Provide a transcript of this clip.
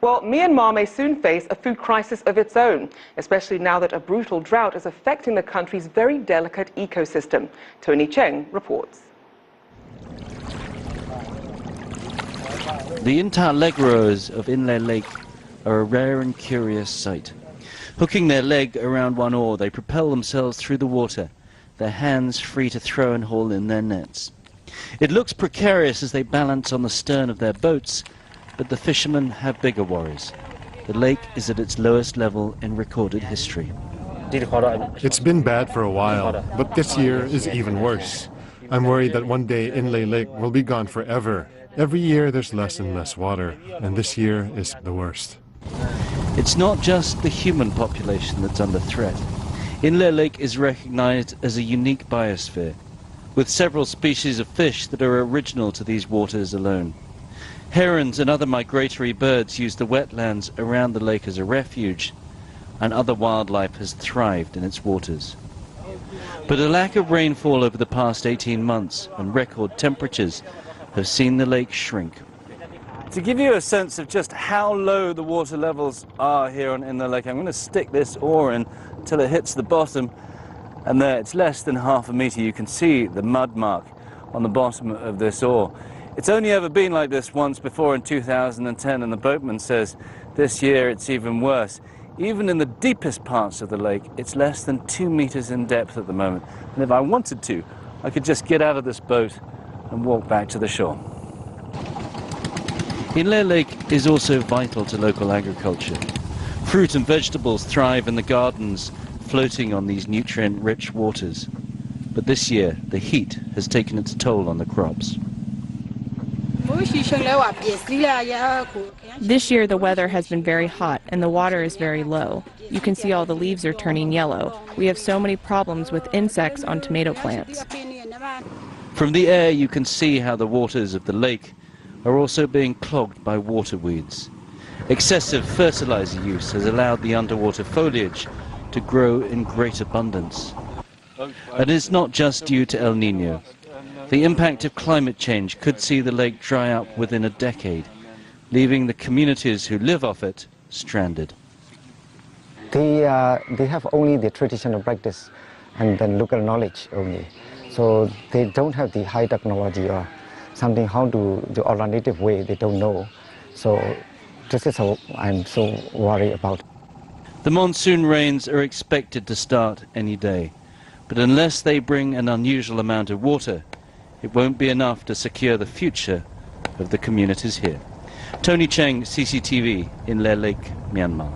Well, Myanmar may soon face a food crisis of its own, especially now that a brutal drought is affecting the country's very delicate ecosystem. Tony Cheng reports. The interlegros of Inle Lake are a rare and curious sight. Hooking their leg around one oar, they propel themselves through the water, their hands free to throw and haul in their nets. It looks precarious as they balance on the stern of their boats, but the fishermen have bigger worries. The lake is at its lowest level in recorded history. It's been bad for a while, but this year is even worse. I'm worried that one day Inle Lake will be gone forever. Every year there's less and less water, and this year is the worst. It's not just the human population that's under threat. Inle Lake is recognized as a unique biosphere, with several species of fish that are original to these waters alone. Herons and other migratory birds use the wetlands around the lake as a refuge, and other wildlife has thrived in its waters. But a lack of rainfall over the past 18 months and record temperatures have seen the lake shrink. To give you a sense of just how low the water levels are here in the lake, I'm going to stick this oar in until it hits the bottom, and there it's less than half a meter. You can see the mud mark on the bottom of this oar. It's only ever been like this once before in 2010, and the boatman says this year it's even worse. Even in the deepest parts of the lake, it's less than 2 meters in depth at the moment. And if I wanted to, I could just get out of this boat and walk back to the shore. Inle Lake is also vital to local agriculture. Fruit and vegetables thrive in the gardens, floating on these nutrient-rich waters. But this year, the heat has taken its toll on the crops. This year the weather has been very hot and the water is very low. You can see all the leaves are turning yellow. We have so many problems with insects on tomato plants. From the air you can see how the waters of the lake are also being clogged by water weeds. Excessive fertilizer use has allowed the underwater foliage to grow in great abundance. And it's not just due to El Niño. The impact of climate change could see the lake dry up within a decade, leaving the communities who live off it stranded. They have only the traditional practice and then local knowledge only. So they don't have the high technology or something, how to the alternative way, they don't know. So this is how I'm so worried about. The monsoon rains are expected to start any day, but unless they bring an unusual amount of water, it won't be enough to secure the future of the communities here. Tony Cheng, CCTV, Inle Lake, Myanmar.